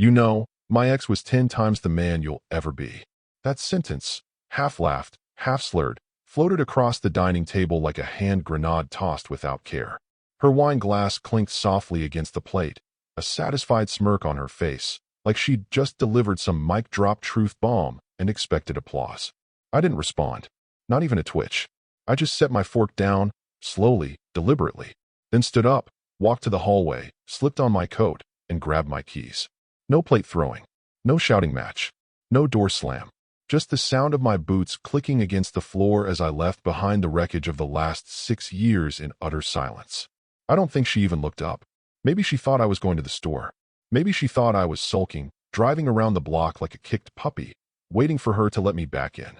You know, my ex was 10 times the man you'll ever be. That sentence, half laughed, half slurred, floated across the dining table like a hand grenade tossed without care. Her wine glass clinked softly against the plate, a satisfied smirk on her face, like she'd just delivered some mic-drop truth bomb and expected applause. I didn't respond, not even a twitch. I just set my fork down, slowly, deliberately, then stood up, walked to the hallway, slipped on my coat, and grabbed my keys. No plate throwing, no shouting match, no door slam, just the sound of my boots clicking against the floor as I left behind the wreckage of the last 6 years in utter silence. I don't think she even looked up. Maybe she thought I was going to the store. Maybe she thought I was sulking, driving around the block like a kicked puppy, waiting for her to let me back in.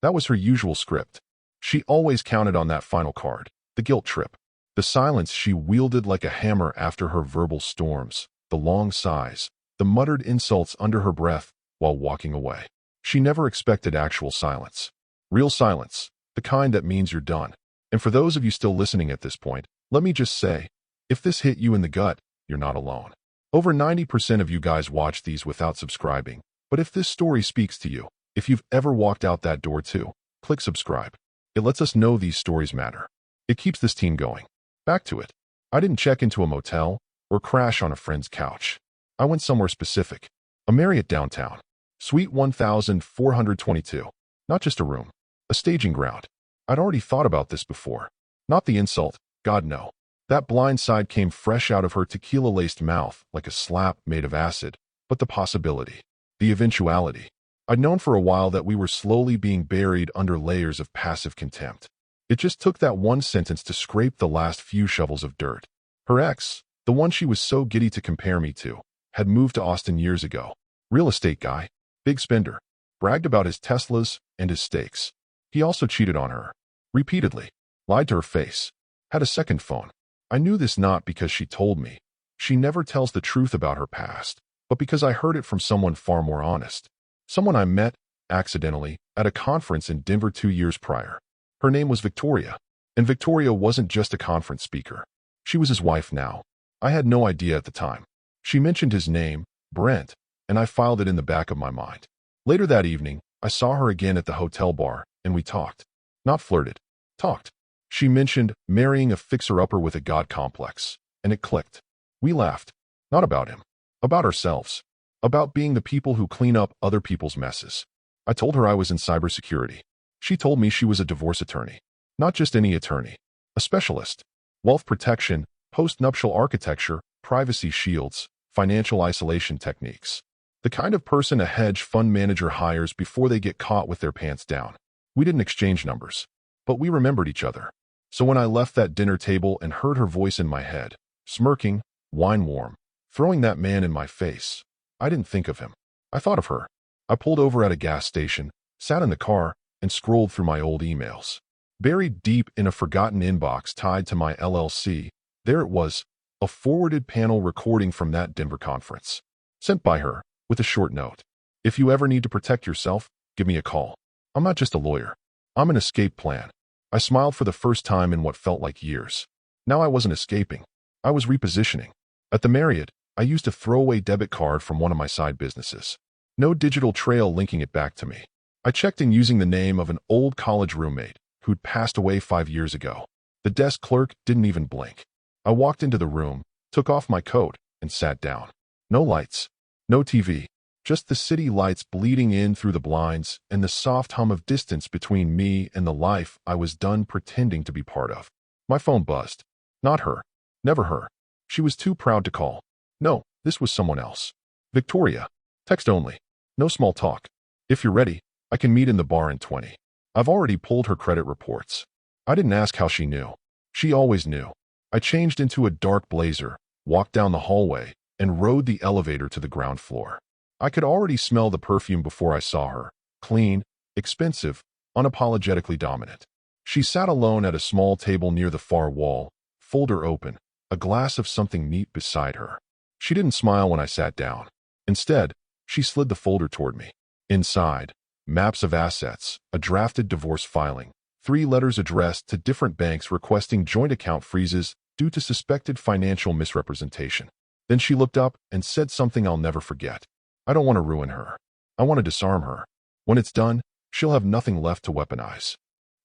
That was her usual script. She always counted on that final card, the guilt trip. The silence she wielded like a hammer after her verbal storms, the long sighs, the muttered insults under her breath while walking away. She never expected actual silence. Real silence, the kind that means you're done. And for those of you still listening at this point, let me just say, if this hit you in the gut, you're not alone. Over 90% of you guys watch these without subscribing, but if this story speaks to you, if you've ever walked out that door too, click subscribe. It lets us know these stories matter. It keeps this team going. Back to it. I didn't check into a motel or crash on a friend's couch. I went somewhere specific. A Marriott downtown. Suite 1422. Not just a room. A staging ground. I'd already thought about this before. Not the insult. God no. That blind side came fresh out of her tequila-laced mouth like a slap made of acid, but the possibility. The eventuality. I'd known for a while that we were slowly being buried under layers of passive contempt. It just took that one sentence to scrape the last few shovels of dirt. Her ex, the one she was so giddy to compare me to, had moved to Austin years ago. Real estate guy. Big spender. Bragged about his Teslas and his steaks. He also cheated on her. Repeatedly. Lied to her face. Had a second phone. I knew this not because she told me. She never tells the truth about her past, but because I heard it from someone far more honest. Someone I met, accidentally, at a conference in Denver 2 years prior. Her name was Victoria, and Victoria wasn't just a conference speaker. She was his wife now. I had no idea at the time. She mentioned his name, Brent, and I filed it in the back of my mind. Later that evening, I saw her again at the hotel bar, and we talked. Not flirted. Talked. She mentioned marrying a fixer-upper with a god complex, and it clicked. We laughed. Not about him. About ourselves. About being the people who clean up other people's messes. I told her I was in cybersecurity. She told me she was a divorce attorney. Not just any attorney. A specialist. Wealth protection, post-nuptial architecture, privacy shields, financial isolation techniques. The kind of person a hedge fund manager hires before they get caught with their pants down. We didn't exchange numbers, but we remembered each other. So when I left that dinner table and heard her voice in my head, smirking, wine warm, throwing that man in my face, I didn't think of him. I thought of her. I pulled over at a gas station, sat in the car, and scrolled through my old emails. Buried deep in a forgotten inbox tied to my LLC, there it was, a forwarded panel recording from that Denver conference. Sent by her, with a short note. If you ever need to protect yourself, give me a call. I'm not just a lawyer. I'm an escape plan. I smiled for the first time in what felt like years. Now I wasn't escaping. I was repositioning. At the Marriott, I used a throwaway debit card from one of my side businesses. No digital trail linking it back to me. I checked in using the name of an old college roommate who'd passed away 5 years ago. The desk clerk didn't even blink. I walked into the room, took off my coat, and sat down. No lights. No TV. Just the city lights bleeding in through the blinds and the soft hum of distance between me and the life I was done pretending to be part of. My phone buzzed. Not her. Never her. She was too proud to call. No, this was someone else. Victoria. Text only. No small talk. If you're ready, I can meet in the bar in 20. I've already pulled her credit reports. I didn't ask how she knew. She always knew. I changed into a dark blazer, walked down the hallway, and rode the elevator to the ground floor. I could already smell the perfume before I saw her. Clean, expensive, unapologetically dominant. She sat alone at a small table near the far wall, folder open, a glass of something neat beside her. She didn't smile when I sat down. Instead, she slid the folder toward me. Inside, maps of assets, a drafted divorce filing, 3 letters addressed to different banks requesting joint account freezes due to suspected financial misrepresentation. Then she looked up and said something I'll never forget. I don't want to ruin her. I want to disarm her. When it's done, she'll have nothing left to weaponize.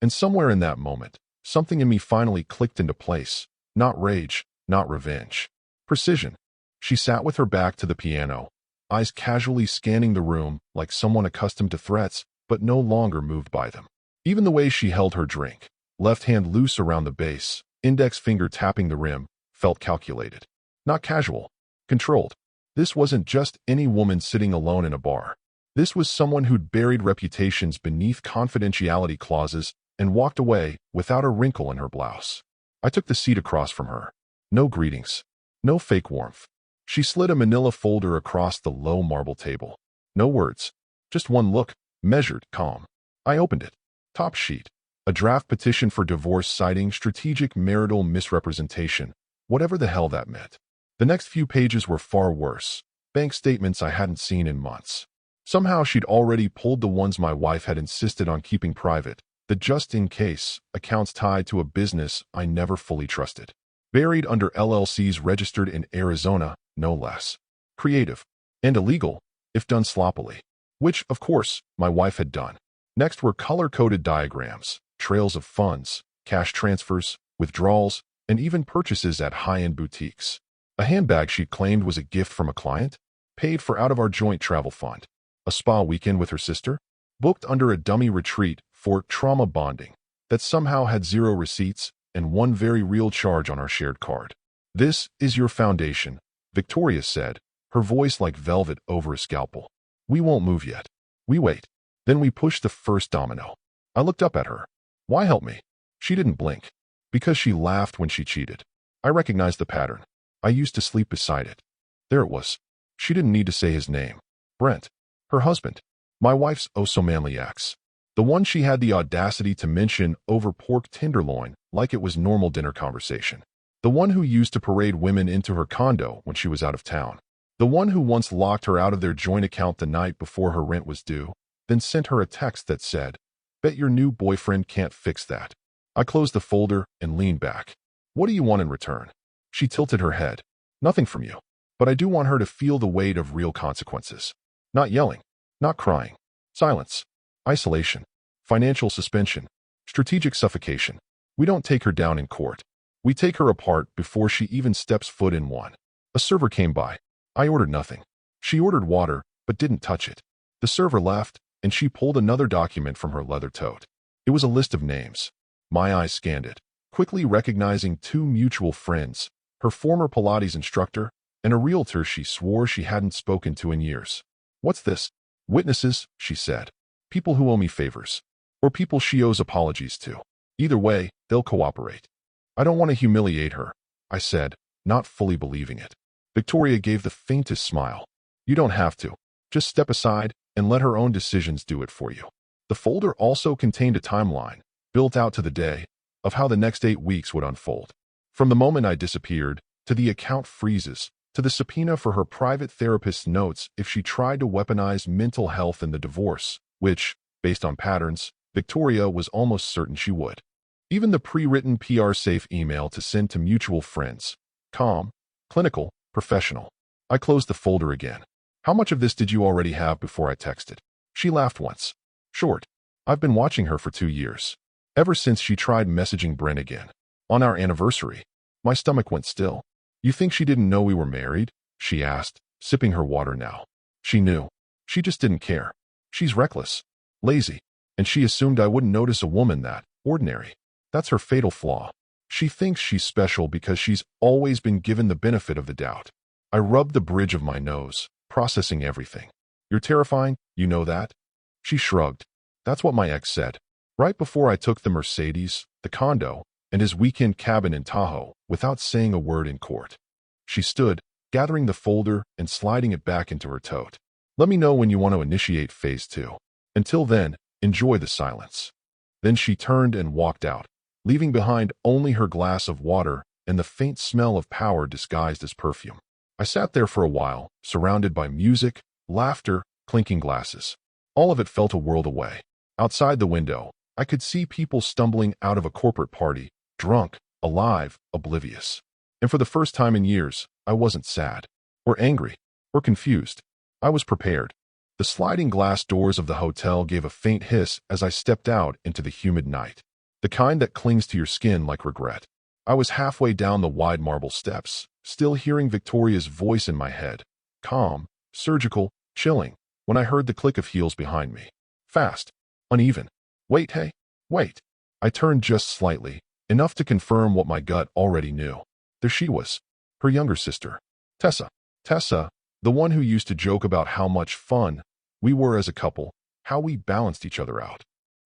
And somewhere in that moment, something in me finally clicked into place. Not rage, not revenge. Precision. She sat with her back to the piano, eyes casually scanning the room like someone accustomed to threats, but no longer moved by them. Even the way she held her drink, left hand loose around the base, index finger tapping the rim, felt calculated. Not casual. Controlled. This wasn't just any woman sitting alone in a bar. This was someone who'd buried reputations beneath confidentiality clauses and walked away without a wrinkle in her blouse. I took the seat across from her. No greetings. No fake warmth. She slid a manila folder across the low marble table. No words. Just one look, measured, calm. I opened it. Top sheet. A draft petition for divorce citing strategic marital misrepresentation, whatever the hell that meant. The next few pages were far worse. Bank statements I hadn't seen in months. Somehow she'd already pulled the ones my wife had insisted on keeping private, the just-in-case accounts tied to a business I never fully trusted. Buried under LLCs registered in Arizona, no less. Creative. And illegal, if done sloppily. Which, of course, my wife had done. Next were color-coded diagrams, trails of funds, cash transfers, withdrawals, and even purchases at high-end boutiques. A handbag she claimed was a gift from a client, paid for out of our joint travel fund. A spa weekend with her sister, booked under a dummy retreat for trauma bonding that somehow had 0 receipts and one very real charge on our shared card. This is your foundation, Victoria said, her voice like velvet over a scalpel. We won't move yet. We wait. Then we push the first domino. I looked up at her. Why help me? She didn't blink. Because she laughed when she cheated. I recognized the pattern. I used to sleep beside it. There it was. She didn't need to say his name. Brent. Her husband. My wife's oh-so-manly ex. The one she had the audacity to mention over pork tenderloin like it was normal dinner conversation. The one who used to parade women into her condo when she was out of town. The one who once locked her out of their joint account the night before her rent was due, then sent her a text that said, "Bet your new boyfriend can't fix that." I closed the folder and leaned back. What do you want in return? She tilted her head. Nothing from you. But I do want her to feel the weight of real consequences. Not yelling. Not crying. Silence. Isolation. Financial suspension. Strategic suffocation. We don't take her down in court. We take her apart before she even steps foot in one. A server came by. I ordered nothing. She ordered water, but didn't touch it. The server left, and she pulled another document from her leather tote. It was a list of names. My eyes scanned it, quickly recognizing 2 mutual friends, her former Pilates instructor, and a realtor she swore she hadn't spoken to in years. What's this? Witnesses, she said. People who owe me favors. Or people she owes apologies to. Either way, they'll cooperate. I don't want to humiliate her, I said, not fully believing it. Victoria gave the faintest smile. You don't have to. Just step aside and let her own decisions do it for you. The folder also contained a timeline, built out to the day, of how the next 8 weeks would unfold. From the moment I disappeared, to the account freezes, to the subpoena for her private therapist's notes if she tried to weaponize mental health in the divorce, which, based on patterns, Victoria was almost certain she would. Even the pre-written PR-safe email to send to mutual friends. Calm, clinical, professional. I closed the folder again. How much of this did you already have before I texted? She laughed once. Short. I've been watching her for 2 years. Ever since she tried messaging Brent again. On our anniversary. My stomach went still. You think she didn't know we were married? She asked, sipping her water now. She knew. She just didn't care. She's reckless. Lazy. And she assumed I wouldn't notice a woman that ordinary. That's her fatal flaw. She thinks she's special because she's always been given the benefit of the doubt. I rubbed the bridge of my nose, processing everything. You're terrifying, you know that? She shrugged. That's what my ex said. Right before I took the Mercedes, the condo, and his weekend cabin in Tahoe, without saying a word in court. She stood, gathering the folder and sliding it back into her tote. Let me know when you want to initiate phase 2. Until then, enjoy the silence. Then she turned and walked out, leaving behind only her glass of water and the faint smell of power disguised as perfume. I sat there for a while, surrounded by music, laughter, clinking glasses. All of it felt a world away. Outside the window, I could see people stumbling out of a corporate party, drunk, alive, oblivious. And for the first time in years, I wasn't sad. or angry, or confused. I was prepared. The sliding glass doors of the hotel gave a faint hiss as I stepped out into the humid night. The kind that clings to your skin like regret. I was halfway down the wide marble steps, still hearing Victoria's voice in my head. Calm, surgical, chilling, when I heard the click of heels behind me. Fast, uneven. Wait, hey, wait. I turned just slightly, enough to confirm what my gut already knew. There she was, her younger sister, Tessa. Tessa, the one who used to joke about how much fun we were as a couple, how we balanced each other out.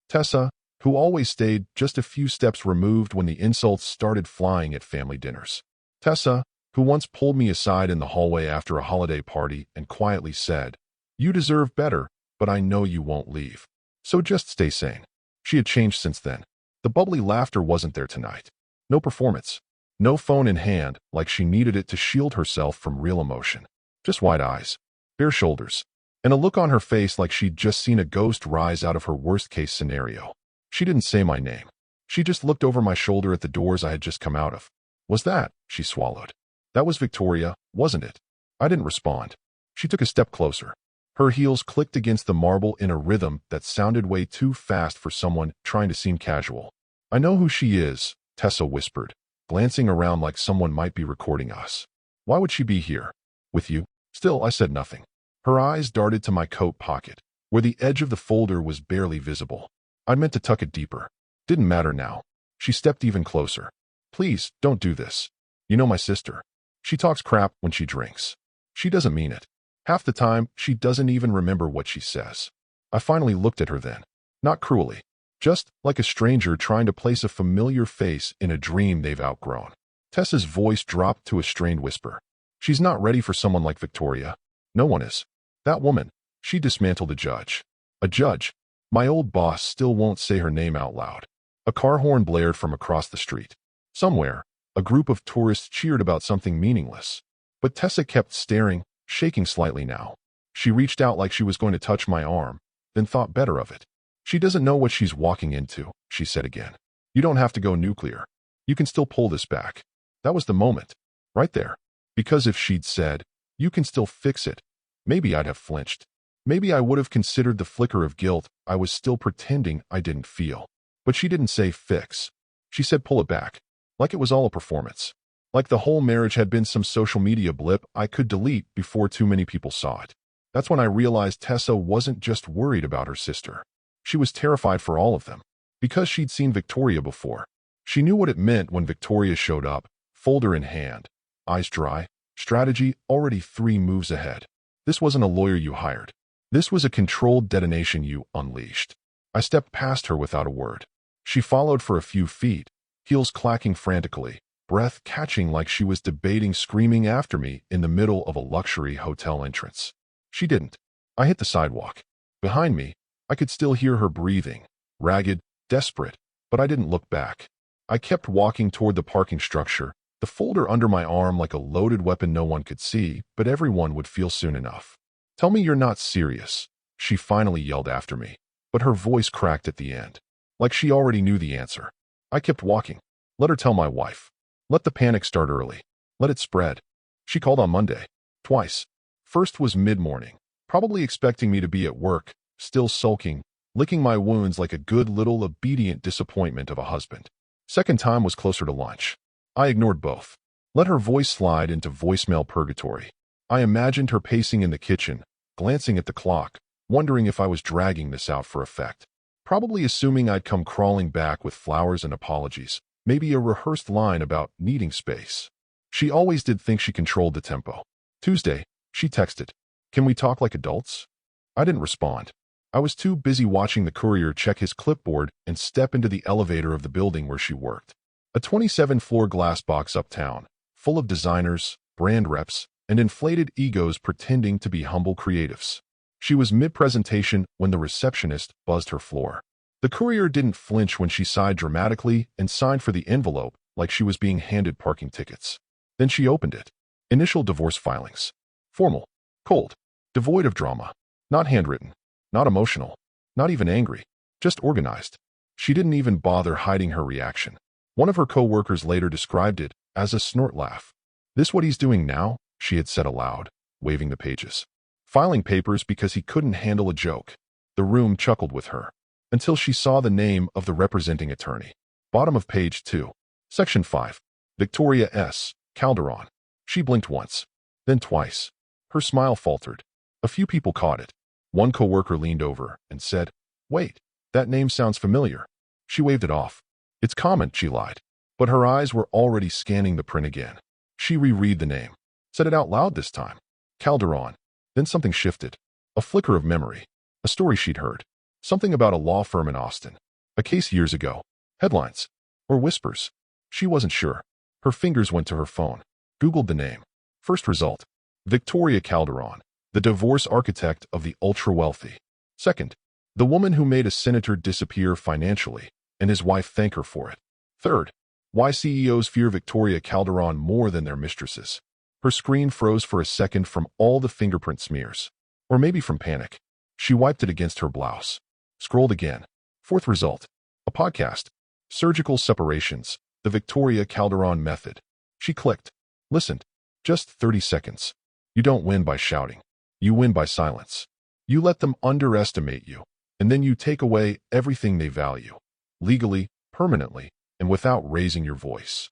Tessa, who always stayed just a few steps removed when the insults started flying at family dinners. Tessa, who once pulled me aside in the hallway after a holiday party and quietly said, "You deserve better, but I know you won't leave. So just stay sane." She had changed since then. The bubbly laughter wasn't there tonight. No performance. No phone in hand, like she needed it to shield herself from real emotion. Just wide eyes, bare shoulders, and a look on her face like she'd just seen a ghost rise out of her worst-case scenario. She didn't say my name. She just looked over my shoulder at the doors I had just come out of. Was that? She swallowed. That was Victoria, wasn't it? I didn't respond. She took a step closer. Her heels clicked against the marble in a rhythm that sounded way too fast for someone trying to seem casual. "I know who she is," Tessa whispered, glancing around like someone might be recording us. "Why would she be here? With you?" Still, I said nothing. Her eyes darted to my coat pocket, where the edge of the folder was barely visible. I meant to tuck it deeper. Didn't matter now. She stepped even closer. "Please, don't do this. You know my sister. She talks crap when she drinks. She doesn't mean it. Half the time, she doesn't even remember what she says." I finally looked at her then. Not cruelly. Just like a stranger trying to place a familiar face in a dream they've outgrown. Tessa's voice dropped to a strained whisper. "She's not ready for someone like Victoria. No one is. That woman." She dismantled a judge. A judge. My old boss still won't say her name out loud. A car horn blared from across the street. Somewhere, a group of tourists cheered about something meaningless. But Tessa kept staring, shaking slightly now. She reached out like she was going to touch my arm, then thought better of it. "She doesn't know what she's walking into," she said again. "You don't have to go nuclear. You can still pull this back." That was the moment. Right there. Because if she'd said, "You can still fix it," maybe I'd have flinched. Maybe I would have considered the flicker of guilt I was still pretending I didn't feel. But she didn't say fix. She said pull it back. Like it was all a performance. Like the whole marriage had been some social media blip I could delete before too many people saw it. That's when I realized Tessa wasn't just worried about her sister. She was terrified for all of them. Because she'd seen Victoria before. She knew what it meant when Victoria showed up, folder in hand, eyes dry, strategy already 3 moves ahead. This wasn't a lawyer you hired. This was a controlled detonation you unleashed. I stepped past her without a word. She followed for a few feet, heels clacking frantically, breath catching like she was debating screaming after me in the middle of a luxury hotel entrance. She didn't. I hit the sidewalk. Behind me, I could still hear her breathing, ragged, desperate, but I didn't look back. I kept walking toward the parking structure, the folder under my arm like a loaded weapon no one could see, but everyone would feel soon enough. "Tell me you're not serious," she finally yelled after me, but her voice cracked at the end, like she already knew the answer. I kept walking. Let her tell my wife. Let the panic start early. Let it spread. She called on Monday. Twice. First was mid-morning, probably expecting me to be at work, still sulking, licking my wounds like a good little obedient disappointment of a husband. Second time was closer to lunch. I ignored both. Let her voice slide into voicemail purgatory. I imagined her pacing in the kitchen, glancing at the clock, wondering if I was dragging this out for effect. Probably assuming I'd come crawling back with flowers and apologies, maybe a rehearsed line about needing space. She always did think she controlled the tempo. Tuesday, she texted, "Can we talk like adults?" I didn't respond. I was too busy watching the courier check his clipboard and step into the elevator of the building where she worked. A 27-floor glass box uptown, full of designers, brand reps, and inflated egos pretending to be humble creatives. She was mid-presentation when the receptionist buzzed her floor. The courier didn't flinch when she sighed dramatically and signed for the envelope like she was being handed parking tickets. Then she opened it. Initial divorce filings. Formal. Cold. Devoid of drama. Not handwritten. Not emotional. Not even angry. Just organized. She didn't even bother hiding her reaction. One of her co-workers later described it as a snort laugh. "This what he's doing now?" she had said aloud, waving the pages. Filing papers because he couldn't handle a joke. The room chuckled with her, until she saw the name of the representing attorney. Bottom of page 2. Section 5. Victoria S. Calderon. She blinked once, then twice. Her smile faltered. A few people caught it. One coworker leaned over and said, "Wait, that name sounds familiar." She waved it off. "It's common," she lied. But her eyes were already scanning the print again. She reread the name. Said it out loud this time. Calderon. Then something shifted. A flicker of memory. A story she'd heard. Something about a law firm in Austin. A case years ago. Headlines. Or whispers. She wasn't sure. Her fingers went to her phone. Googled the name. First result. Victoria Calderon, the divorce architect of the ultra-wealthy. Second, the woman who made a senator disappear financially, and his wife thank her for it. Third, why CEOs fear Victoria Calderon more than their mistresses. Her screen froze for a second from all the fingerprint smears. Or maybe from panic. She wiped it against her blouse. Scrolled again. Fourth result. A podcast. Surgical separations. The Victoria Calderon method. She clicked. Listened. Just 30 seconds. You don't win by shouting. You win by silence. You let them underestimate you, and then you take away everything they value. Legally, permanently, and without raising your voice.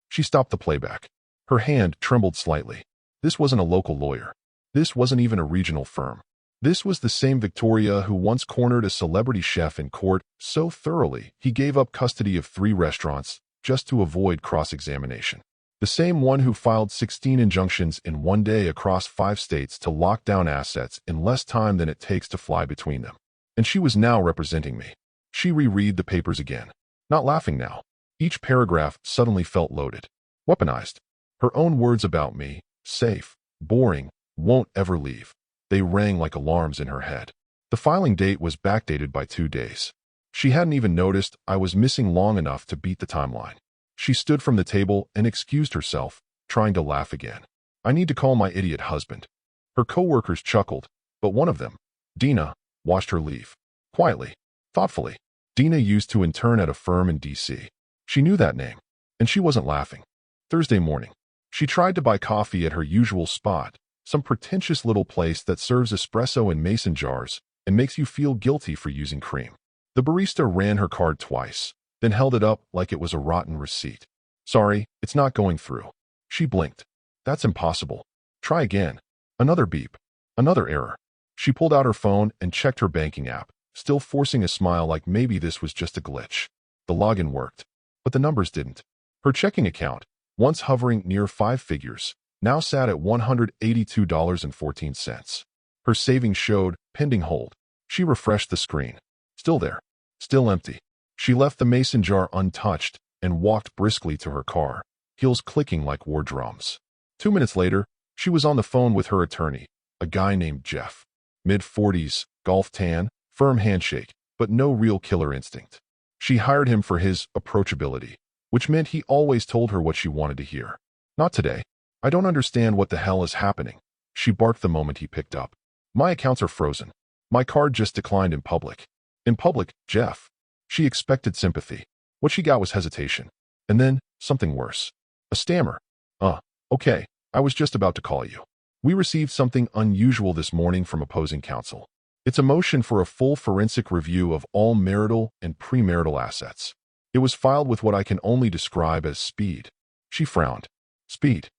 She stopped the playback. Her hand trembled slightly. This wasn't a local lawyer. This wasn't even a regional firm. This was the same Victoria who once cornered a celebrity chef in court so thoroughly he gave up custody of 3 restaurants just to avoid cross-examination. The same one who filed 16 injunctions in one day across 5 states to lock down assets in less time than it takes to fly between them. And she was now representing me. She reread the papers again. Not laughing now. Each paragraph suddenly felt loaded. Weaponized. Her own words about me, safe, boring, won't ever leave. They rang like alarms in her head. The filing date was backdated by 2 days. She hadn't even noticed I was missing long enough to beat the timeline. She stood from the table and excused herself, trying to laugh again. "I need to call my idiot husband." Her coworkers chuckled, but one of them, Dina, watched her leave. Quietly, thoughtfully. Dina used to intern at a firm in D.C. She knew that name, and she wasn't laughing. Thursday morning, she tried to buy coffee at her usual spot, some pretentious little place that serves espresso in mason jars and makes you feel guilty for using cream. The barista ran her card twice, then held it up like it was a rotten receipt. "Sorry, it's not going through." She blinked. "That's impossible. Try again." Another beep. Another error. She pulled out her phone and checked her banking app, still forcing a smile like maybe this was just a glitch. The login worked, but the numbers didn't. Her checking account, once hovering near 5 figures, now sat at $182.14. Her savings showed pending hold. She refreshed the screen. Still there. Still empty. She left the mason jar untouched and walked briskly to her car, heels clicking like war drums. 2 minutes later, she was on the phone with her attorney, a guy named Jeff. Mid-40s, golf tan, firm handshake, but no real killer instinct. She hired him for his approachability, which meant he always told her what she wanted to hear. "Not today. I don't understand what the hell is happening," she barked the moment he picked up. "My accounts are frozen. My card just declined in public." In public, Jeff. She expected sympathy. What she got was hesitation. And then, something worse. A stammer. Okay, I was just about to call you. We received something unusual this morning from opposing counsel. It's a motion for a full forensic review of all marital and premarital assets. It was filed with what I can only describe as speed. She frowned. Speed.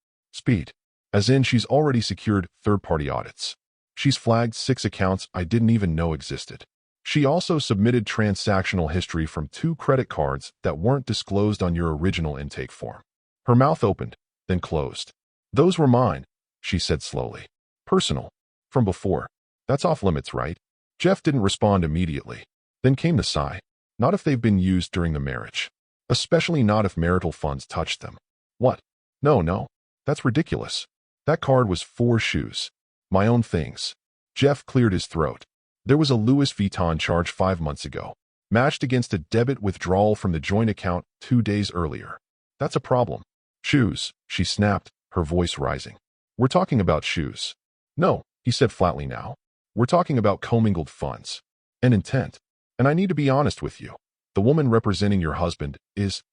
As in she's already secured third-party audits. She's flagged 6 accounts I didn't even know existed. She also submitted transactional history from 2 credit cards that weren't disclosed on your original intake form. Her mouth opened, then closed. "Those were mine," she said slowly. "Personal. From before. That's off limits, right?" Jeff didn't respond immediately. Then came the sigh. "Not if they've been used during the marriage. Especially not if marital funds touched them." "What? No. That's ridiculous. That card was 4 shoes. My own things." Jeff cleared his throat. "There was a Louis Vuitton charge 5 months ago, matched against a debit withdrawal from the joint account 2 days earlier. That's a problem." "Shoes," she snapped, her voice rising. "We're talking about shoes." "No," he said flatly now. "We're talking about commingled funds. And intent. And I need to be honest with you. The woman representing your husband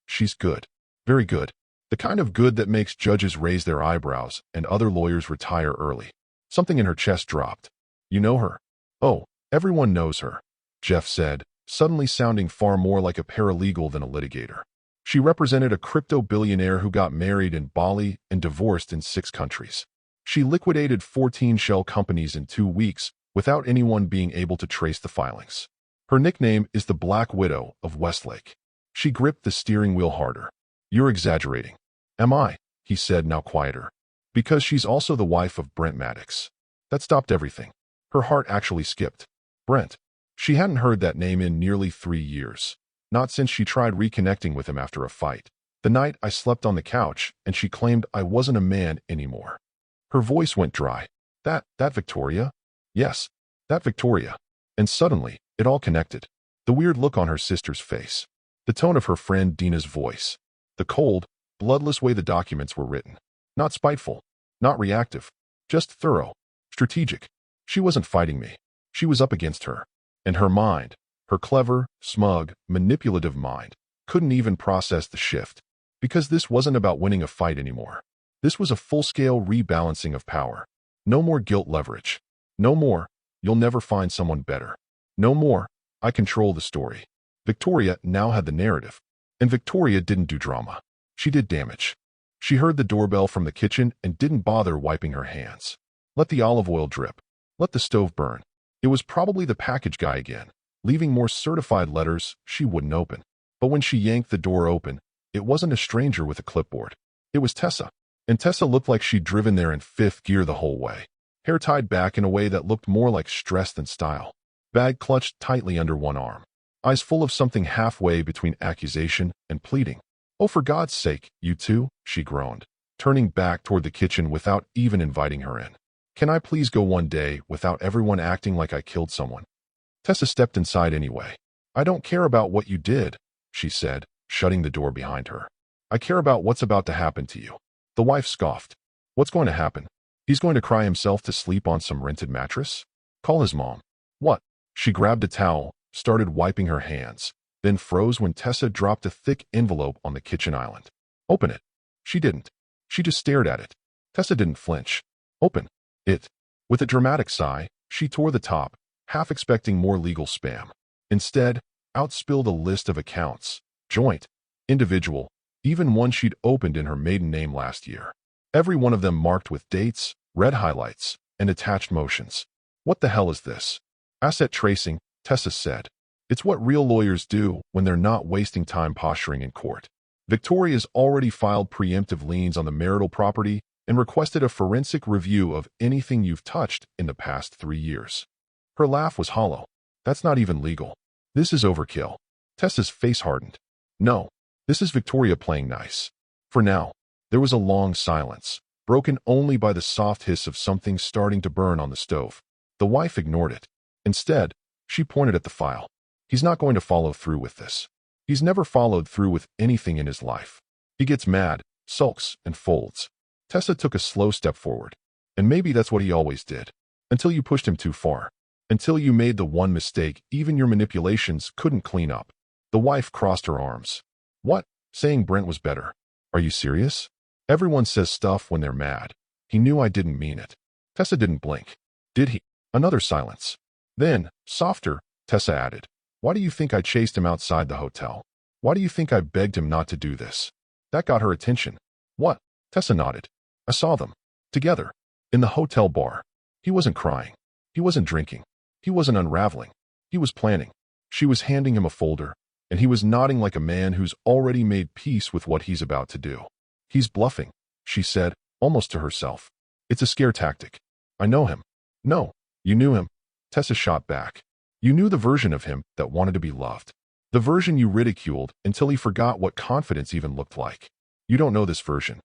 she's good. Very good. The kind of good that makes judges raise their eyebrows and other lawyers retire early. Something in her chest dropped. You know her? Oh, everyone knows her, Jeff said, suddenly sounding far more like a paralegal than a litigator. She represented a crypto billionaire who got married in Bali and divorced in 6 countries. She liquidated 14 shell companies in 2 weeks without anyone being able to trace the filings. Her nickname is the Black Widow of Westlake. She gripped the steering wheel harder. You're exaggerating. Am I? He said, now quieter. Because she's also the wife of Brent Maddox. That stopped everything. Her heart actually skipped. Brent. She hadn't heard that name in nearly 3 years. Not since she tried reconnecting with him after a fight. The night I slept on the couch and she claimed I wasn't a man anymore. Her voice went dry. That Victoria? Yes, that Victoria. And suddenly, it all connected. The weird look on her sister's face. The tone of her friend Dina's voice. The cold, bloodless way the documents were written. Not spiteful. Not reactive. Just thorough. Strategic. She wasn't fighting me. She was up against her. And her mind, her clever, smug, manipulative mind, couldn't even process the shift. Because this wasn't about winning a fight anymore. This was a full-scale rebalancing of power. No more guilt leverage. No more, you'll never find someone better. No more, I control the story. Victoria now had the narrative. And Victoria didn't do drama. She did damage. She heard the doorbell from the kitchen and didn't bother wiping her hands. Let the olive oil drip. Let the stove burn. It was probably the package guy again, leaving more certified letters she wouldn't open. But when she yanked the door open, it wasn't a stranger with a clipboard. It was Tessa. And Tessa looked like she'd driven there in 5th gear the whole way. Hair tied back in a way that looked more like stress than style. Bag clutched tightly under one arm. Eyes full of something halfway between accusation and pleading. Oh, for God's sake, you two, she groaned, turning back toward the kitchen without even inviting her in. Can I please go one day without everyone acting like I killed someone? Tessa stepped inside anyway. I don't care about what you did, she said, shutting the door behind her. I care about what's about to happen to you. The wife scoffed. What's going to happen? He's going to cry himself to sleep on some rented mattress? Call his mom. What? She grabbed a towel, started wiping her hands, then froze when Tessa dropped a thick envelope on the kitchen island. Open it. She didn't. She just stared at it. Tessa didn't flinch. Open it. With a dramatic sigh, she tore the top, half expecting more legal spam. Instead, out spilled a list of accounts, joint, individual, even one she'd opened in her maiden name last year. Every one of them marked with dates, red highlights, and attached motions. What the hell is this? Asset tracing, Tessa said. It's what real lawyers do when they're not wasting time posturing in court. Victoria's already filed preemptive liens on the marital property and requested a forensic review of anything you've touched in the past 3 years. Her laugh was hollow. That's not even legal. This is overkill. Tessa's face hardened. No, this is Victoria playing nice. For now, there was a long silence, broken only by the soft hiss of something starting to burn on the stove. The wife ignored it. Instead, she pointed at the file. He's not going to follow through with this. He's never followed through with anything in his life. He gets mad, sulks, and folds. Tessa took a slow step forward. And maybe that's what he always did. Until you pushed him too far. Until you made the one mistake even your manipulations couldn't clean up. The wife crossed her arms. What? Saying Brent was better. Are you serious? Everyone says stuff when they're mad. He knew I didn't mean it. Tessa didn't blink. Did he? Another silence. Then, softer, Tessa added. Why do you think I chased him outside the hotel? Why do you think I begged him not to do this? That got her attention. What? Tessa nodded. I saw them. Together. In the hotel bar. He wasn't crying. He wasn't drinking. He wasn't unraveling. He was planning. She was handing him a folder, and he was nodding like a man who's already made peace with what he's about to do. He's bluffing, she said, almost to herself. It's a scare tactic. I know him. No, you knew him. Tessa shot back. You knew the version of him that wanted to be loved. The version you ridiculed until he forgot what confidence even looked like. You don't know this version.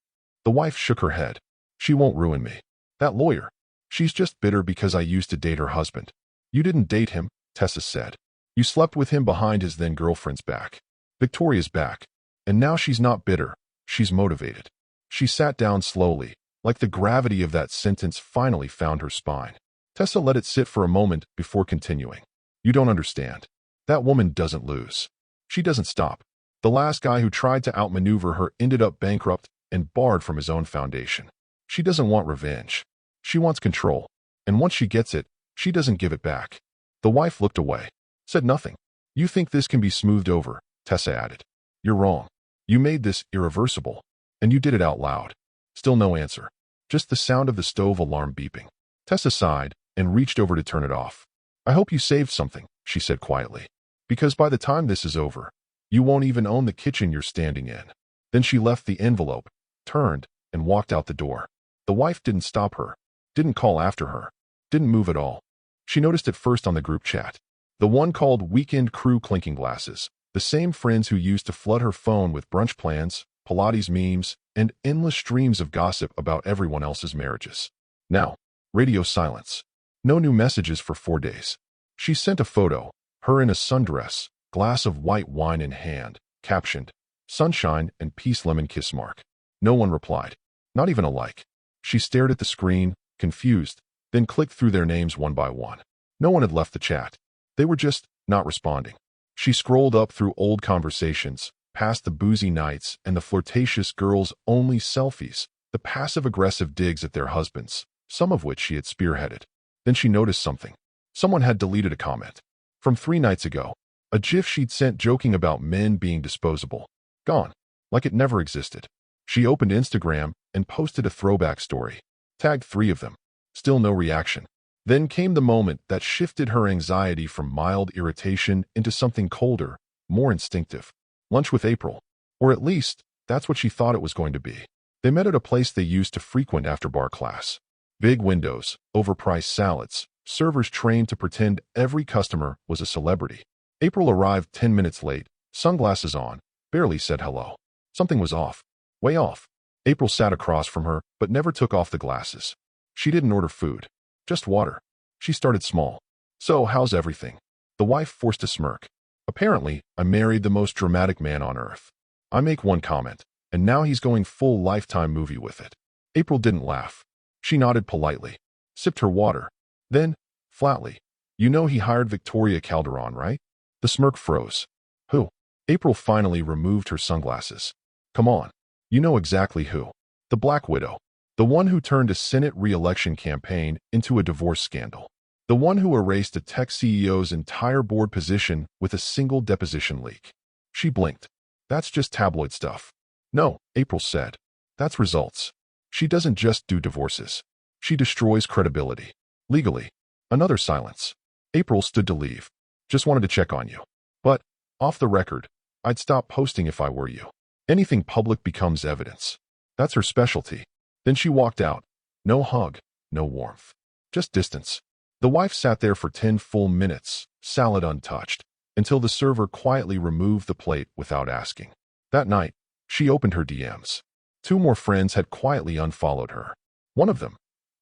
The wife shook her head. She won't ruin me. That lawyer. She's just bitter because I used to date her husband. You didn't date him, Tessa said. You slept with him behind his then-girlfriend's back. Victoria's back. And now she's not bitter. She's motivated. She sat down slowly, like the gravity of that sentence finally found her spine. Tessa let it sit for a moment before continuing. You don't understand. That woman doesn't lose. She doesn't stop. The last guy who tried to outmaneuver her ended up bankrupt and barred from his own foundation. She doesn't want revenge. She wants control. And once she gets it, she doesn't give it back. The wife looked away, said nothing. You think this can be smoothed over, Tessa added. You're wrong. You made this irreversible. And you did it out loud. Still no answer. Just the sound of the stove alarm beeping. Tessa sighed and reached over to turn it off. I hope you saved something, she said quietly. Because by the time this is over, you won't even own the kitchen you're standing in. Then she left the envelope, turned, and walked out the door. The wife didn't stop her, didn't call after her, didn't move at all. She noticed it first on the group chat. The one called Weekend Crew Clinking Glasses, the same friends who used to flood her phone with brunch plans, Pilates memes, and endless streams of gossip about everyone else's marriages. Now, radio silence. No new messages for 4 days. She sent a photo, her in a sundress, glass of white wine in hand, captioned, Sunshine and Peace Lemon Kiss Mark. No one replied. Not even a like. She stared at the screen, confused, then clicked through their names one by one. No one had left the chat. They were just not responding. She scrolled up through old conversations, past the boozy nights and the flirtatious girls-only selfies, the passive-aggressive digs at their husbands, some of which she had spearheaded. Then she noticed something. Someone had deleted a comment. From 3 nights ago, a gif she'd sent joking about men being disposable. Gone. Like it never existed. She opened Instagram and posted a throwback story. Tagged 3 of them. Still no reaction. Then came the moment that shifted her anxiety from mild irritation into something colder, more instinctive. Lunch with April. Or at least, that's what she thought it was going to be. They met at a place they used to frequent after bar class. Big windows, overpriced salads, servers trained to pretend every customer was a celebrity. April arrived 10 minutes late, sunglasses on, barely said hello. Something was off. Way off. April sat across from her, but never took off the glasses. She didn't order food. Just water. She started small. So, how's everything? The wife forced a smirk. Apparently, I married the most dramatic man on earth. I make one comment, and now he's going full Lifetime movie with it. April didn't laugh. She nodded politely, sipped her water. Then, flatly, you know he hired Victoria Calderon, right? The smirk froze. Who? April finally removed her sunglasses. Come on. You know exactly who. The Black Widow. The one who turned a Senate re-election campaign into a divorce scandal. The one who erased a tech CEO's entire board position with a single deposition leak. She blinked. That's just tabloid stuff. No, April said. That's results. She doesn't just do divorces. She destroys credibility. Legally. Another silence. April stood to leave. Just wanted to check on you. But, off the record, I'd stop posting if I were you. Anything public becomes evidence. That's her specialty. Then she walked out. No hug, no warmth. Just distance. The wife sat there for 10 full minutes, salad untouched, until the server quietly removed the plate without asking. That night, she opened her DMs. 2 more friends had quietly unfollowed her. One of them,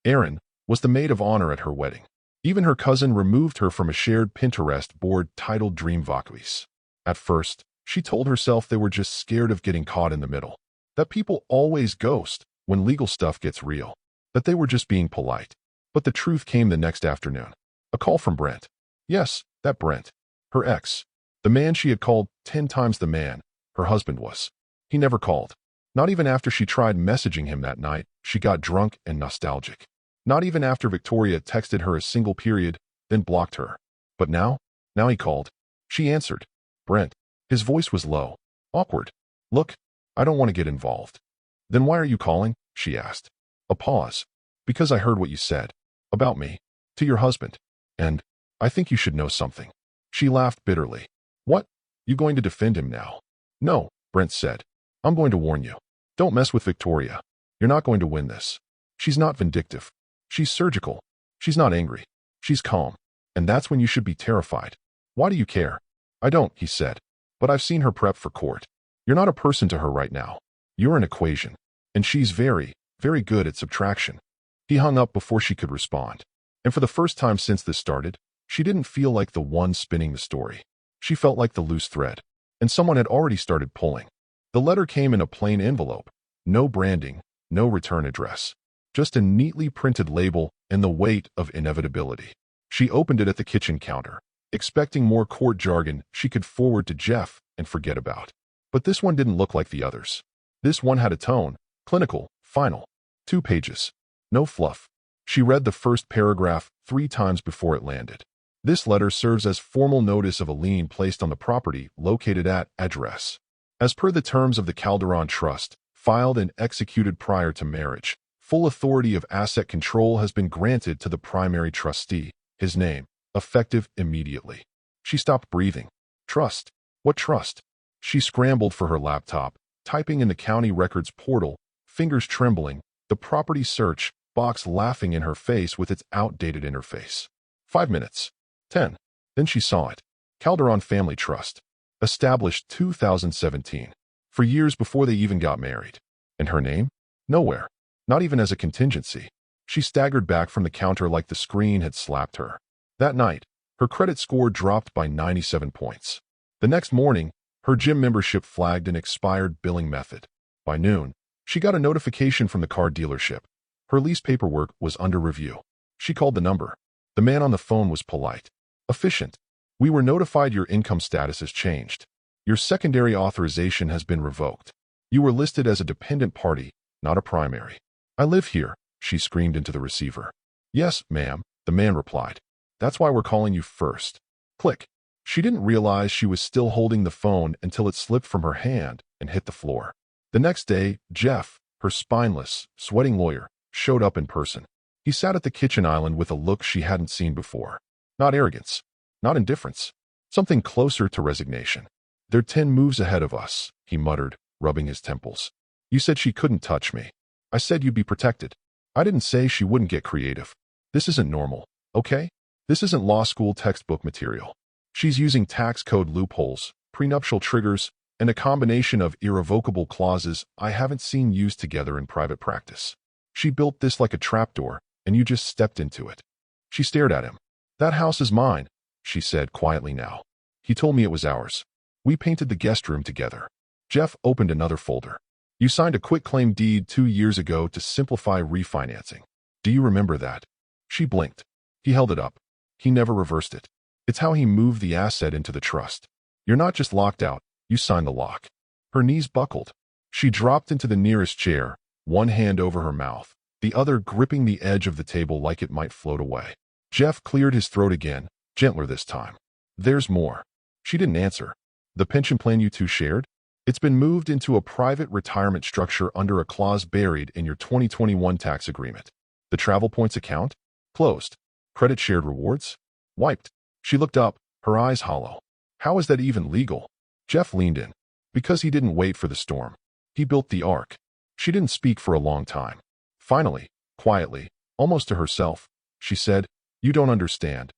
Erin, was the maid of honor at her wedding. Even her cousin removed her from a shared Pinterest board titled Dream Vacuis. At first, she told herself they were just scared of getting caught in the middle. That people always ghost when legal stuff gets real. That they were just being polite. But the truth came the next afternoon. A call from Brent. Yes, that Brent. Her ex. The man she had called 10 times the man her husband was. He never called. Not even after she tried messaging him that night, she got drunk and nostalgic. Not even after Victoria texted her a single period, then blocked her. But now he called. She answered. Brent. His voice was low. Awkward. Look, I don't want to get involved. Then why are you calling? She asked. A pause. Because I heard what you said. About me. To your husband. And I think you should know something. She laughed bitterly. What? You going to defend him now? No, Brent said. I'm going to warn you. Don't mess with Victoria. You're not going to win this. She's not vindictive. She's surgical. She's not angry. She's calm. And that's when you should be terrified. Why do you care? I don't, he said. But I've seen her prep for court. You're not a person to her right now. You're an equation. And she's very, very good at subtraction. He hung up before she could respond. And for the first time since this started, she didn't feel like the one spinning the story. She felt like the loose thread. And someone had already started pulling. The letter came in a plain envelope. No branding, no return address. Just a neatly printed label and the weight of inevitability. She opened it at the kitchen counter, expecting more court jargon she could forward to Jeff and forget about. But this one didn't look like the others. This one had a tone, Clinical, final. 2 pages. No fluff. She read the first paragraph 3 times before it landed. This letter serves as formal notice of a lien placed on the property located at address. As per the terms of the Calderon Trust, filed and executed prior to marriage, full authority of asset control has been granted to the primary trustee, his name, effective immediately. She stopped breathing. Trust? What trust? She scrambled for her laptop, typing in the county records portal, fingers trembling, the property search box laughing in her face with its outdated interface. 5 minutes. 10. Then she saw it. Calderon Family Trust. Established 2017. For years before they even got married. And her name? Nowhere. Not even as a contingency. She staggered back from the counter like the screen had slapped her. That night, her credit score dropped by 97 points. The next morning, her gym membership flagged an expired billing method. By noon, she got a notification from the car dealership. Her lease paperwork was under review. She called the number. The man on the phone was polite. Efficient. We were notified your income status has changed. Your secondary authorization has been revoked. You were listed as a dependent party, not a primary. I live here, she screamed into the receiver. Yes, ma'am, the man replied. That's why we're calling you first. Click. She didn't realize she was still holding the phone until it slipped from her hand and hit the floor. The next day, Jeff, her spineless, sweating lawyer, showed up in person. He sat at the kitchen island with a look she hadn't seen before. Not arrogance. Not indifference. Something closer to resignation. They're 10 moves ahead of us, he muttered, rubbing his temples. You said she couldn't touch me. I said you'd be protected. I didn't say she wouldn't get creative. This isn't normal, okay? This isn't law school textbook material. She's using tax code loopholes, prenuptial triggers, and a combination of irrevocable clauses I haven't seen used together in private practice. She built this like a trapdoor, and you just stepped into it. She stared at him. That house is mine, she said quietly now. He told me it was ours. We painted the guest room together. Jeff opened another folder. You signed a quitclaim deed 2 years ago to simplify refinancing. Do you remember that? She blinked. He held it up. He never reversed it. It's how he moved the asset into the trust. You're not just locked out, you signed the lock. Her knees buckled. She dropped into the nearest chair, one hand over her mouth, the other gripping the edge of the table like it might float away. Jeff cleared his throat again, gentler this time. There's more. She didn't answer. The pension plan you two shared? It's been moved into a private retirement structure under a clause buried in your 2021 tax agreement. The travel points account? Closed. Credit shared rewards? Wiped. She looked up, her eyes hollow. How is that even legal? Jeff leaned in. Because he didn't wait for the storm. He built the ark. She didn't speak for a long time. Finally, quietly, almost to herself, she said, You don't understand.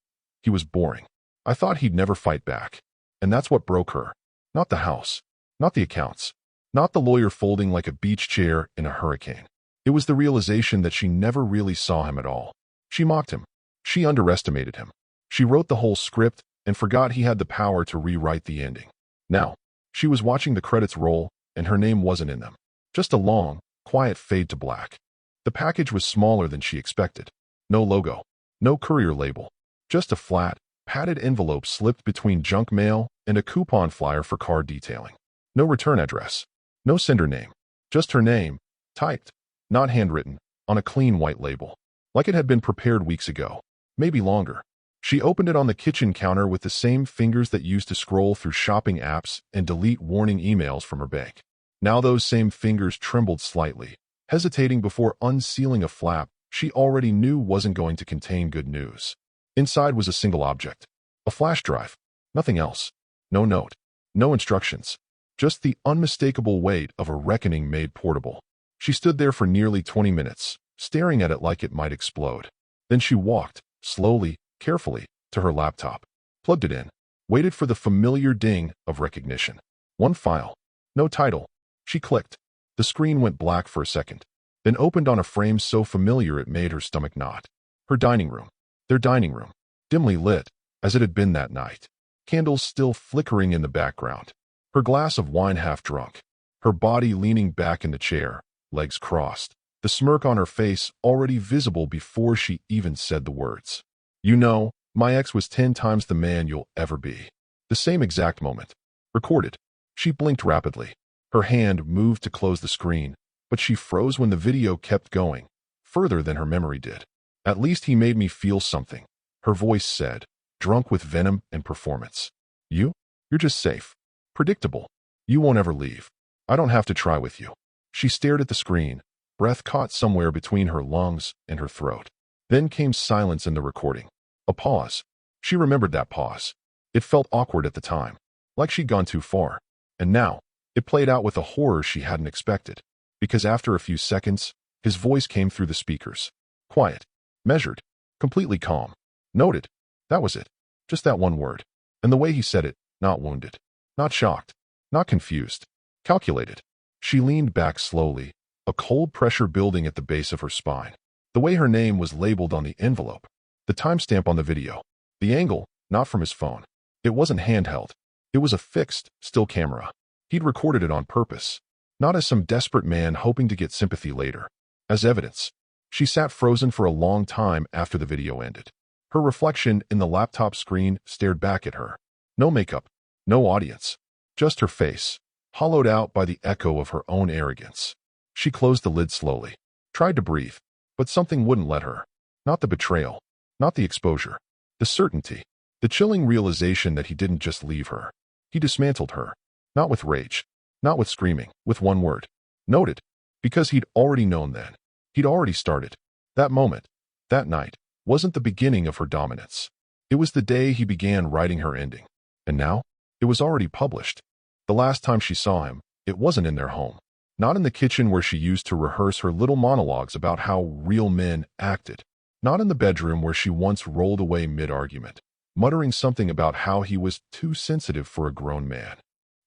He was boring. I thought he'd never fight back. And that's what broke her. Not the house. Not the accounts. Not the lawyer folding like a beach chair in a hurricane. It was the realization that she never really saw him at all. She mocked him. She underestimated him. She wrote the whole script and forgot he had the power to rewrite the ending. Now, she was watching the credits roll, and her name wasn't in them. Just a long, quiet fade to black. The package was smaller than she expected. No logo. No courier label. Just a flat, padded envelope slipped between junk mail and a coupon flyer for car detailing. No return address. No sender name. Just her name, typed, not handwritten, on a clean white label. Like it had been prepared weeks ago. Maybe longer. She opened it on the kitchen counter with the same fingers that used to scroll through shopping apps and delete warning emails from her bank. Now those same fingers trembled slightly, hesitating before unsealing a flap she already knew wasn't going to contain good news. Inside was a single object. A flash drive. Nothing else. No note. No instructions. Just the unmistakable weight of a reckoning made portable. She stood there for nearly 20 minutes, staring at it like it might explode. Then she walked, slowly, carefully, to her laptop, plugged it in, waited for the familiar ding of recognition. One file. No title. She clicked. The screen went black for a second, then opened on a frame so familiar it made her stomach knot. Her dining room. Their dining room. Dimly lit, as it had been that night. Candles still flickering in the background. Her glass of wine half drunk. Her body leaning back in the chair, legs crossed. The smirk on her face already visible before she even said the words. You know, my ex was 10 times the man you'll ever be. The same exact moment. Recorded. She blinked rapidly. Her hand moved to close the screen, But she froze when the video kept going, further than her memory did. At least he made me feel something, her voice said, drunk with venom and performance. You're just safe. Predictable. You won't ever leave. I don't have to try with you. She stared at the screen, breath caught somewhere between her lungs and her throat. Then came silence in the recording. A pause. She remembered that pause. It felt awkward at the time, like she'd gone too far. And now, it played out with a horror she hadn't expected. Because after a few seconds, his voice came through the speakers. Quiet. Measured. Completely calm. Noted. That was it. Just that one word. And the way he said it, not wounded. Not shocked. Not confused. Calculated. She leaned back slowly, a cold pressure building at the base of her spine. The way her name was labeled on the envelope. The timestamp on the video. The angle, not from his phone. It wasn't handheld. It was a fixed, still camera. He'd recorded it on purpose. Not as some desperate man hoping to get sympathy later. As evidence. She sat frozen for a long time after the video ended. Her reflection in the laptop screen stared back at her. No makeup. No audience. Just her face, hollowed out by the echo of her own arrogance. She closed the lid slowly. Tried to breathe. But something wouldn't let her. Not the betrayal. Not the exposure. The certainty. The chilling realization that he didn't just leave her. He dismantled her. Not with rage. Not with screaming. With one word. Noted. Because he'd already known then. He'd already started. That moment. That night. Wasn't the beginning of her dominance. It was the day he began writing her ending. And now? It was already published. The last time she saw him, it wasn't in their home. Not in the kitchen where she used to rehearse her little monologues about how real men acted. Not in the bedroom where she once rolled away mid-argument, muttering something about how he was too sensitive for a grown man.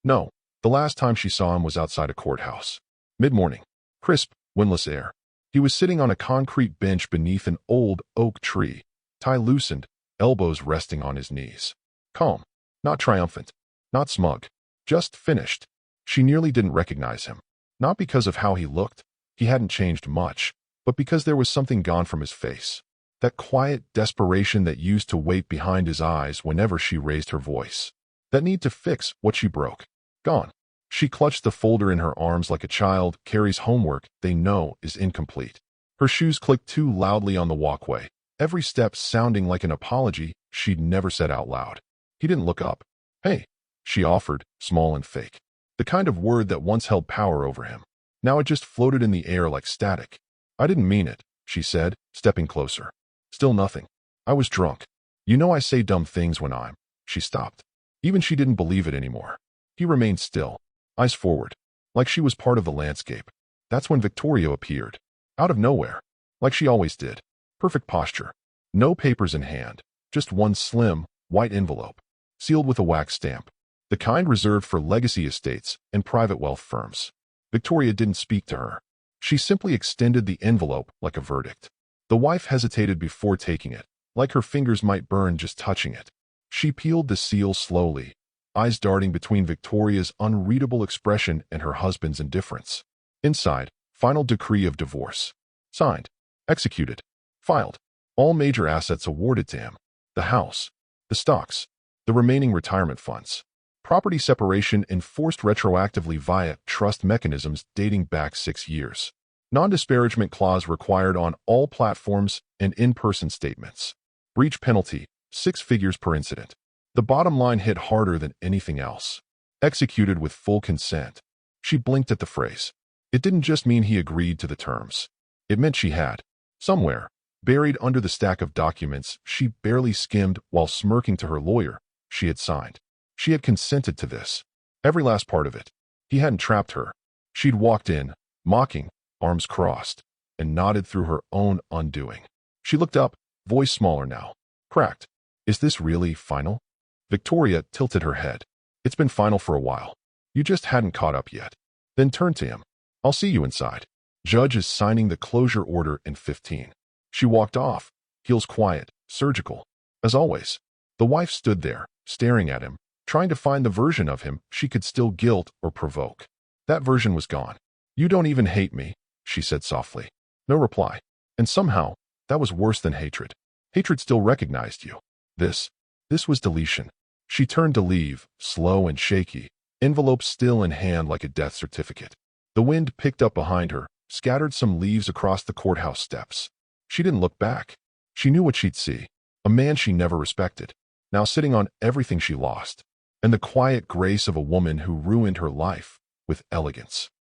No, the last time she saw him was outside a courthouse. Mid-morning. Crisp, windless air. He was sitting on a concrete bench beneath an old oak tree, tie loosened, elbows resting on his knees. Calm. Not triumphant. Not smug. Just finished. She nearly didn't recognize him. Not because of how he looked. He hadn't changed much. But because there was something gone from his face. That quiet desperation that used to wait behind his eyes whenever she raised her voice. That need to fix what she broke. Gone. She clutched the folder in her arms like a child carries homework they know is incomplete. Her shoes clicked too loudly on the walkway, every step sounding like an apology she'd never said out loud. He didn't look up. Hey, she offered, small and fake. The kind of word that once held power over him. Now it just floated in the air like static. I didn't mean it, she said, stepping closer. Still nothing. I was drunk. You know I say dumb things when I'm. She stopped. Even she didn't believe it anymore. He remained still, eyes forward, like she was part of the landscape. That's when Victoria appeared. Out of nowhere. Like she always did. Perfect posture. No papers in hand. Just one slim, white envelope. Sealed with a wax stamp. The kind reserved for legacy estates and private wealth firms. Victoria didn't speak to her. She simply extended the envelope like a verdict. The wife hesitated before taking it, like her fingers might burn just touching it. She peeled the seal slowly, eyes darting between Victoria's unreadable expression and her husband's indifference. Inside, final decree of divorce. Signed. Executed. Filed. All major assets awarded to him. The house. The stocks. The remaining retirement funds. Property separation enforced retroactively via trust mechanisms dating back 6 years. Non-disparagement clause required on all platforms and in-person statements. Breach penalty, 6 figures per incident. The bottom line hit harder than anything else. Executed with full consent. She blinked at the phrase. It didn't just mean he agreed to the terms. It meant she had. Somewhere, buried under the stack of documents she barely skimmed while smirking to her lawyer, she had signed. She had consented to this. Every last part of it. He hadn't trapped her. She'd walked in, mocking, arms crossed, and nodded through her own undoing. She looked up, voice smaller now. Cracked. Is this really final? Victoria tilted her head. It's been final for a while. You just hadn't caught up yet. Then turned to him. I'll see you inside. Judge is signing the closure order in 15. She walked off, heels quiet, surgical. As always, the wife stood there, staring at him, trying to find the version of him she could still guilt or provoke. That version was gone. You don't even hate me, she said softly. No reply. And somehow, that was worse than hatred. Hatred still recognized you. This was deletion. She turned to leave, slow and shaky, envelope still in hand like a death certificate. The wind picked up behind her, scattered some leaves across the courthouse steps. She didn't look back. She knew what she'd see. A man she never respected, now sitting on everything she lost, and the quiet grace of a woman who ruined her life with elegance.